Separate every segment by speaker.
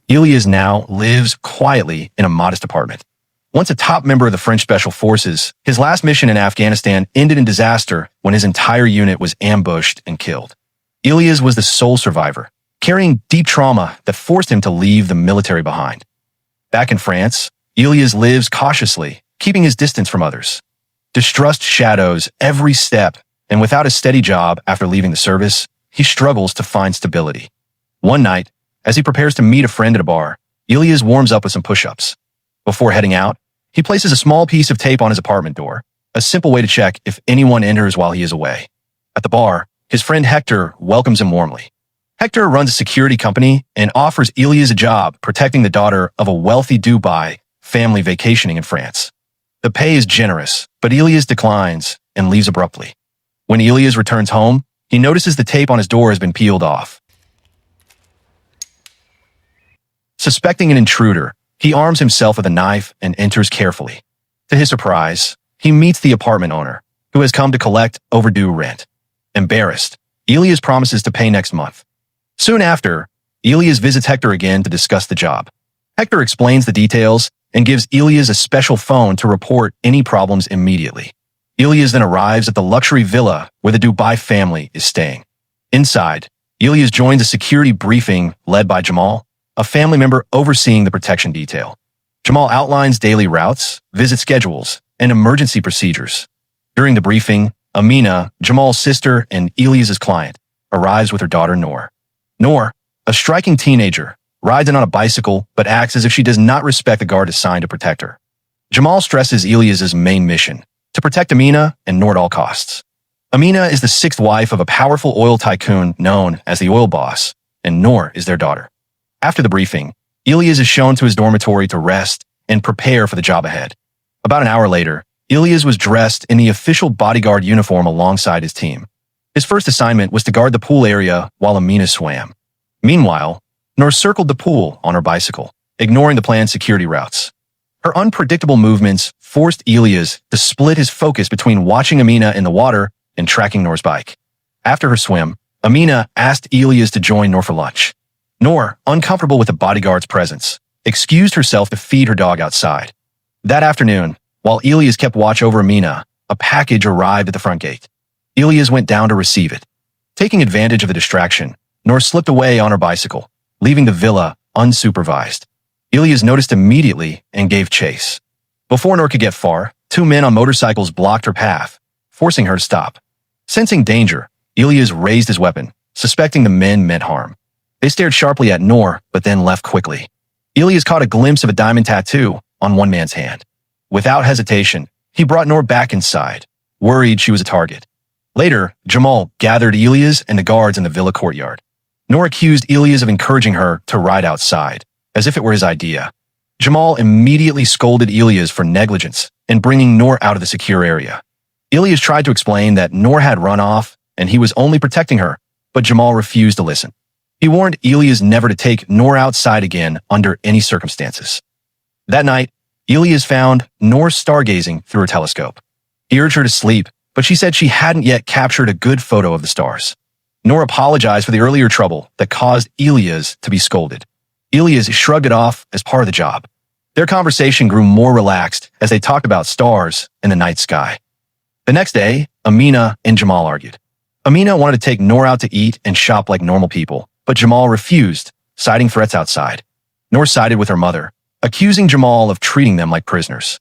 Speaker 1: Elyas now lives quietly in a modest apartment. Once a top member of the French Special Forces, his last mission in Afghanistan ended in disaster when his entire unit was ambushed and killed. Elyas was the sole survivor, carrying deep trauma that forced him to leave the military behind. Back in France, Elyas lives cautiously, keeping his distance from others. Distrust shadows every step, and without a steady job after leaving the service, he struggles to find stability. One night, as he prepares to meet a friend at a bar, Elyas warms up with some push-ups. Before heading out, he places a small piece of tape on his apartment door, a simple way to check if anyone enters while he is away. At the bar, his friend Hector welcomes him warmly. Hector runs a security company and offers Elyas a job protecting the daughter of a wealthy Dubai family vacationing in France. The pay is generous, but Elyas declines and leaves abruptly. When Elyas returns home, he notices the tape on his door has been peeled off. Suspecting an intruder, he arms himself with a knife and enters carefully. To his surprise, he meets the apartment owner, who has come to collect overdue rent. Embarrassed, Elyas promises to pay next month. Soon after, Elyas visits Hector again to discuss the job. Hector explains the details and gives Elyas a special phone to report any problems immediately. Elyas then arrives at the luxury villa where the Dubai family is staying. Inside, Elyas joins a security briefing led by Jamal, a family member overseeing the protection detail. Jamal outlines daily routes, visit schedules, and emergency procedures. During the briefing, Amina, Jamal's sister and Elyas' client, arrives with her daughter Noor. Noor, a striking teenager, rides in on a bicycle but acts as if she does not respect the guard assigned to protect her. Jamal stresses Elyas' main mission, to protect Amina and Noor at all costs. Amina is the sixth wife of a powerful oil tycoon known as the Oil Boss, and Noor is their daughter. After the briefing, Elyas is shown to his dormitory to rest and prepare for the job ahead. About an hour later, Elyas was dressed in the official bodyguard uniform alongside his team. His first assignment was to guard the pool area while Amina swam. Meanwhile, Noor circled the pool on her bicycle, ignoring the planned security routes. Her unpredictable movements forced Elyas to split his focus between watching Amina in the water and tracking Noor's bike. After her swim, Amina asked Elyas to join Noor for lunch. Noor, uncomfortable with the bodyguard's presence, excused herself to feed her dog outside. That afternoon, while Elyas kept watch over Amina, a package arrived at the front gate. Elyas went down to receive it. Taking advantage of the distraction, Noor slipped away on her bicycle, leaving the villa unsupervised. Elyas noticed immediately and gave chase. Before Noor could get far, two men on motorcycles blocked her path, forcing her to stop. Sensing danger, Elyas raised his weapon, suspecting the men meant harm. They stared sharply at Noor, but then left quickly. Elyas caught a glimpse of a diamond tattoo on one man's hand. Without hesitation, he brought Noor back inside, worried she was a target. Later, Jamal gathered Elyas and the guards in the villa courtyard. Noor accused Elyas of encouraging her to ride outside, as if it were his idea. Jamal immediately scolded Elyas for negligence in bringing Noor out of the secure area. Elyas tried to explain that Noor had run off and he was only protecting her, but Jamal refused to listen. He warned Elyas never to take Noor outside again under any circumstances. That night, Elyas found Noor stargazing through her telescope. He urged her to sleep, but she said she hadn't yet captured a good photo of the stars. Noor apologized for the earlier trouble that caused Elyas to be scolded. Elyas shrugged it off as part of the job. Their conversation grew more relaxed as they talked about stars in the night sky. The next day, Amina and Jamal argued. Amina wanted to take Noor out to eat and shop like normal people, but Jamal refused, citing threats outside. Noor sided with her mother, accusing Jamal of treating them like prisoners.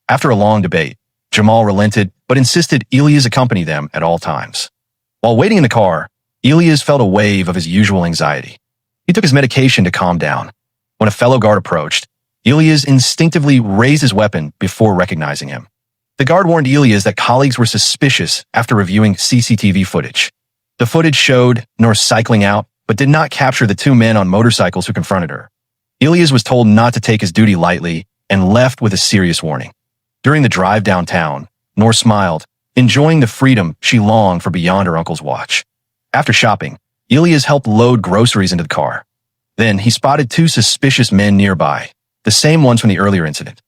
Speaker 1: After a long debate, Jamal relented but insisted Elyas accompany them at all times. While waiting in the car, Elyas felt a wave of his usual anxiety. He took his medication to calm down. When a fellow guard approached, Elyas instinctively raised his weapon before recognizing him. The guard warned Elyas that colleagues were suspicious after reviewing CCTV footage. The footage showed Noor cycling out, but did not capture the two men on motorcycles who confronted her. Elyas was told not to take his duty lightly and left with a serious warning. During the drive downtown, Noor smiled, enjoying the freedom she longed for beyond her uncle's watch. After shopping, Elyas helped load groceries into the car. Then he spotted two suspicious men nearby, the same ones from the earlier incident.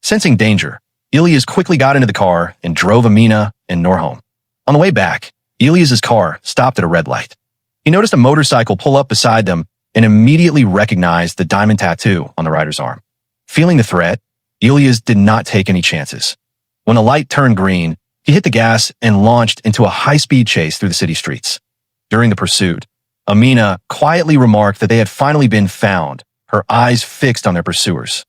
Speaker 1: Sensing danger, Elyas quickly got into the car and drove Amina and Noor home. On the way back, Elyas's car stopped at a red light. He noticed a motorcycle pull up beside them and immediately recognized the diamond tattoo on the rider's arm. Feeling the threat, Elyas did not take any chances. When the light turned green, he hit the gas and launched into a high-speed chase through the city streets. During the pursuit, Amina quietly remarked that they had finally been found, her eyes fixed on their pursuers.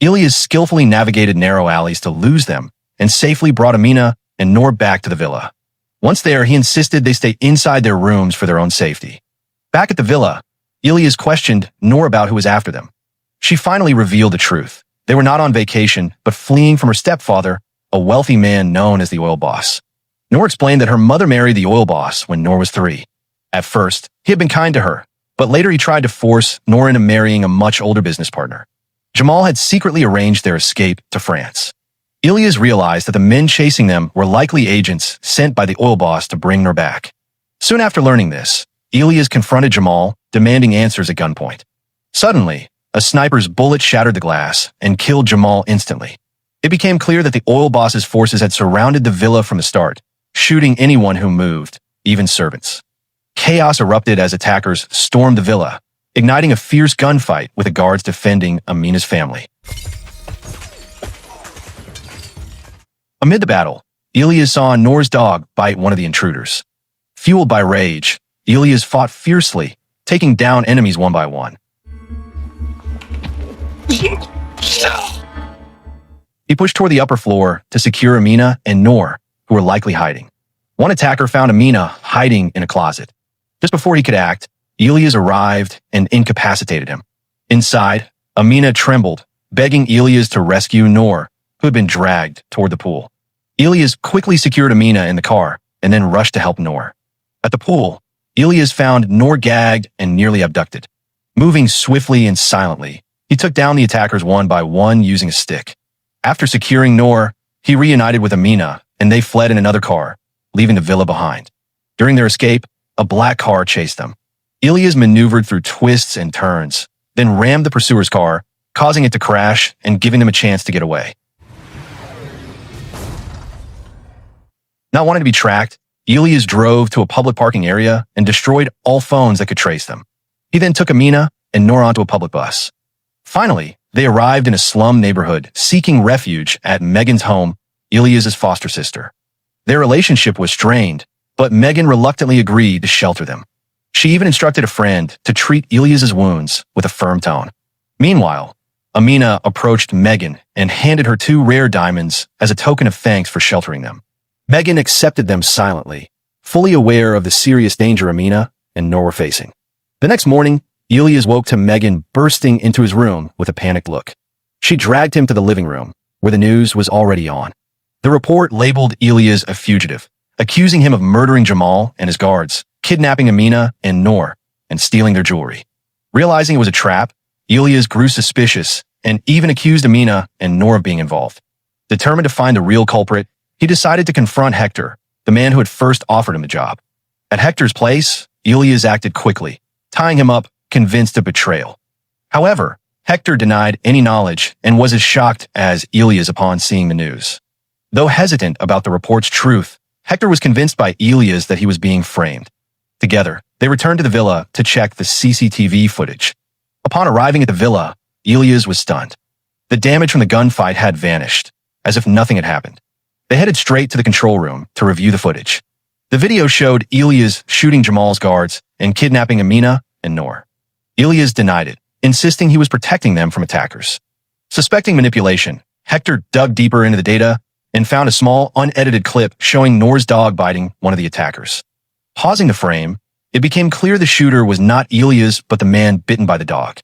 Speaker 1: Elyas skillfully navigated narrow alleys to lose them and safely brought Amina and Noor back to the villa. Once there, he insisted they stay inside their rooms for their own safety. Back at the villa, Elyas questioned Noor about who was after them. She finally revealed the truth. They were not on vacation, but fleeing from her stepfather, a wealthy man known as the oil boss. Noor explained that her mother married the oil boss when Noor was 3. At first, he had been kind to her, but later he tried to force Noor into marrying a much older business partner. Jamal had secretly arranged their escape to France. Elyas realized that the men chasing them were likely agents sent by the oil boss to bring Noor back. Soon after learning this, Elyas confronted Jamal, demanding answers at gunpoint. Suddenly, a sniper's bullet shattered the glass and killed Jamal instantly. It became clear that the oil boss's forces had surrounded the villa from the start, shooting anyone who moved, even servants. Chaos erupted as attackers stormed the villa, igniting a fierce gunfight with the guards defending Amina's family. Amid the battle, Elyas saw Noor's dog bite one of the intruders. Fueled by rage, Elyas fought fiercely, taking down enemies one by one. He pushed toward the upper floor to secure Amina and Noor, who were likely hiding. One attacker found Amina hiding in a closet. Just before he could act, Elyas arrived and incapacitated him. Inside, Amina trembled, begging Elyas to rescue Noor, who had been dragged toward the pool. Elyas quickly secured Amina in the car and then rushed to help Noor. At the pool, Elyas found Noor gagged and nearly abducted. Moving swiftly and silently, he took down the attackers one by one using a stick. After securing Noor, he reunited with Amina and they fled in another car, leaving the villa behind. During their escape, a black car chased them. Elyas maneuvered through twists and turns, then rammed the pursuer's car, causing it to crash and giving them a chance to get away. Not wanting to be tracked, Elyas drove to a public parking area and destroyed all phones that could trace them. He then took Amina and Noor onto a public bus. Finally, they arrived in a slum neighborhood seeking refuge at Megan's home, Elyas' foster sister. Their relationship was strained, but Megan reluctantly agreed to shelter them. She even instructed a friend to treat Elyas' wounds with a firm tone. Meanwhile, Amina approached Megan and handed her 2 rare diamonds as a token of thanks for sheltering them. Megan accepted them silently, fully aware of the serious danger Amina and Noor were facing. The next morning, Elyas woke to Megan bursting into his room with a panicked look. She dragged him to the living room, where the news was already on. The report labeled Elyas a fugitive, accusing him of murdering Jamal and his guards, kidnapping Amina and Noor, and stealing their jewelry. Realizing it was a trap, Elyas grew suspicious and even accused Amina and Noor of being involved. Determined to find the real culprit, he decided to confront Hector, the man who had first offered him the job. At Hector's place, Elyas acted quickly, tying him up, convinced of betrayal. However, Hector denied any knowledge and was as shocked as Elyas upon seeing the news. Though hesitant about the report's truth, Hector was convinced by Elyas that he was being framed. Together, they returned to the villa to check the CCTV footage. Upon arriving at the villa, Elyas was stunned. The damage from the gunfight had vanished, as if nothing had happened. They headed straight to the control room to review the footage. The video showed Elyas shooting Jamal's guards and kidnapping Amina and Noor. Elyas denied it, insisting he was protecting them from attackers. Suspecting manipulation, Hector dug deeper into the data and found a small, unedited clip showing Noor's dog biting one of the attackers. Pausing the frame, it became clear the shooter was not Elyas but the man bitten by the dog.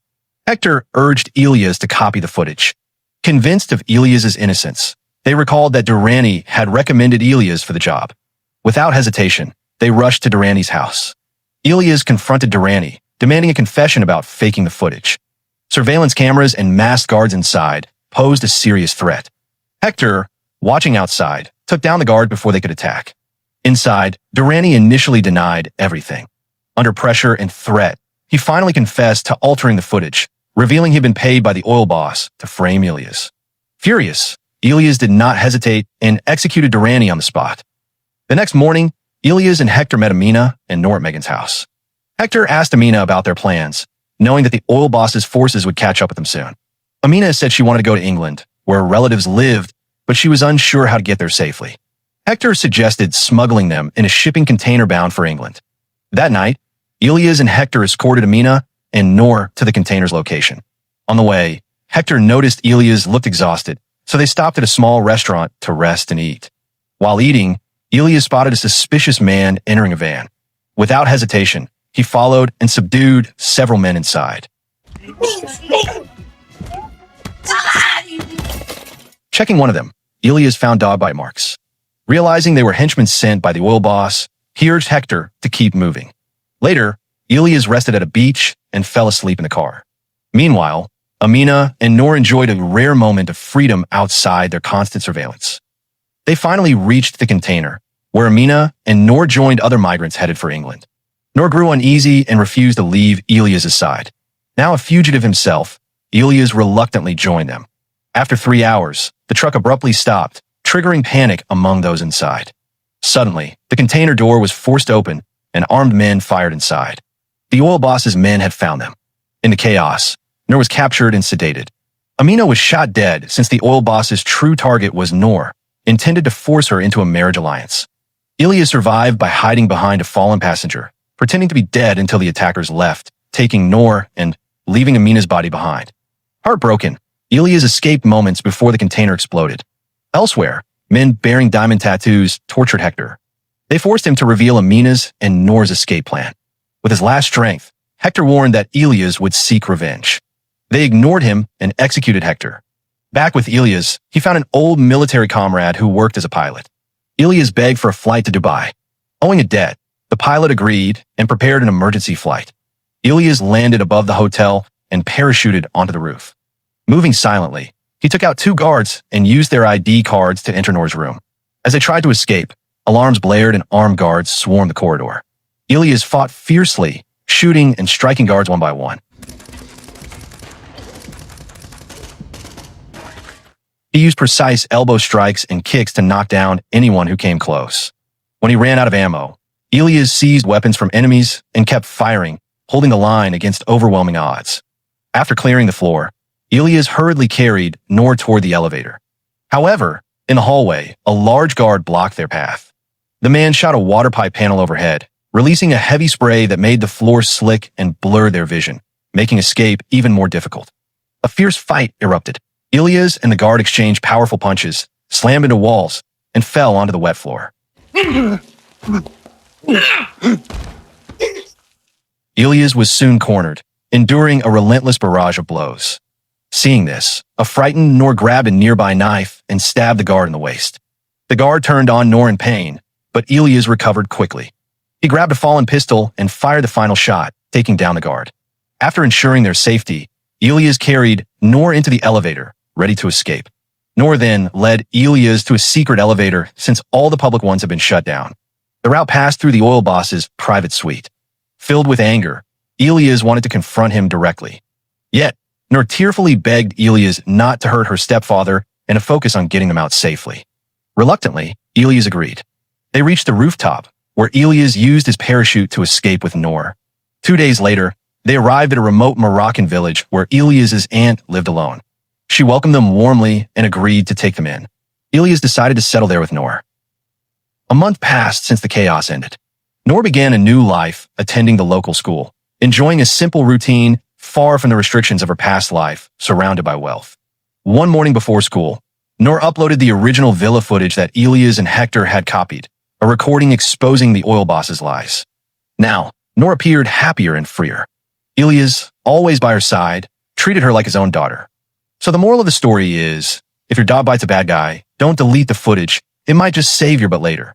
Speaker 1: Hector urged Elyas to copy the footage. Convinced of Elyas' innocence, they recalled that Durrani had recommended Elyas for the job. Without hesitation, they rushed to Durrani's house. Elyas confronted Durrani, demanding a confession about faking the footage. Surveillance cameras and masked guards inside posed a serious threat. Hector, watching outside, took down the guard before they could attack. Inside, Durrani initially denied everything. Under pressure and threat, he finally confessed to altering the footage, revealing he'd been paid by the oil boss to frame Elyas. Furious, Elyas did not hesitate and executed Durrani on the spot. The next morning, Elyas and Hector met Amina and Nor at Megan's house. Hector asked Amina about their plans, knowing that the oil boss's forces would catch up with them soon. Amina said she wanted to go to England, where her relatives lived, but she was unsure how to get there safely. Hector suggested smuggling them in a shipping container bound for England. That night, Elyas and Hector escorted Amina and Nor to the container's location. On the way, Hector noticed Elyas looked exhausted, so they stopped at a small restaurant to rest and eat. While eating, Elyas spotted a suspicious man entering a van. Without hesitation, he followed and subdued several men inside. Checking one of them, Elyas found dog bite marks. Realizing they were henchmen sent by the oil boss, he urged Hector to keep moving. Later, Elyas rested at a beach and fell asleep in the car. Meanwhile, Amina and Nor enjoyed a rare moment of freedom outside their constant surveillance. They finally reached the container, where Amina and Nor joined other migrants headed for England. Nor grew uneasy and refused to leave Elyas' side. Now a fugitive himself, Elyas reluctantly joined them. After 3 hours, the truck abruptly stopped, triggering panic among those inside. Suddenly, the container door was forced open and armed men fired inside. The oil boss's men had found them. In the chaos, Nor was captured and sedated. Amina was shot dead since the oil boss's true target was Nor, intended to force her into a marriage alliance. Elyas survived by hiding behind a fallen passenger, pretending to be dead until the attackers left, taking Nor and leaving Amina's body behind. Heartbroken, Elyas escaped moments before the container exploded. Elsewhere, men bearing diamond tattoos tortured Hector. They forced him to reveal Amina's and Nor's escape plan. With his last strength, Hector warned that Elyas would seek revenge. They ignored him and executed Hector. Back with Elyas, he found an old military comrade who worked as a pilot. Elyas begged for a flight to Dubai. Owing a debt, the pilot agreed and prepared an emergency flight. Elyas landed above the hotel and parachuted onto the roof. Moving silently, he took out 2 guards and used their ID cards to enter Nor's room. As they tried to escape, alarms blared and armed guards swarmed the corridor. Elyas fought fiercely, shooting and striking guards one by one. He used precise elbow strikes and kicks to knock down anyone who came close. When he ran out of ammo, Elyas seized weapons from enemies and kept firing, holding the line against overwhelming odds. After clearing the floor, Elyas hurriedly carried Nor toward the elevator. However, in the hallway, a large guard blocked their path. The man shot a water pipe panel overhead, releasing a heavy spray that made the floor slick and blurred their vision, making escape even more difficult. A fierce fight erupted. Elyas and the guard exchanged powerful punches, slammed into walls, and fell onto the wet floor. Elyas was soon cornered, enduring a relentless barrage of blows. Seeing this, a frightened Nor grabbed a nearby knife and stabbed the guard in the waist. The guard turned on Nor in pain, but Elyas recovered quickly. He grabbed a fallen pistol and fired the final shot, taking down the guard. After ensuring their safety, Elyas carried Nor into the elevator, ready to escape. Nor then led Elyas to a secret elevator since all the public ones had been shut down. The route passed through the oil boss's private suite. Filled with anger, Elyas wanted to confront him directly. Yet, Nor tearfully begged Elyas not to hurt her stepfather and to focus on getting them out safely. Reluctantly, Elyas agreed. They reached the rooftop, where Elyas used his parachute to escape with Nor. 2 days later, they arrived at a remote Moroccan village where Elyas' aunt lived alone. She welcomed them warmly and agreed to take them in. Elyas decided to settle there with Nor. A month passed since the chaos ended. Nor began a new life attending the local school, enjoying a simple routine far from the restrictions of her past life, surrounded by wealth. One morning before school, Nor uploaded the original villa footage that Elyas and Hector had copied, a recording exposing the oil boss's lies. Now, Nor appeared happier and freer. Elyas, always by her side, treated her like his own daughter. So the moral of the story is, if your dog bites a bad guy, don't delete the footage. It might just save your butt later.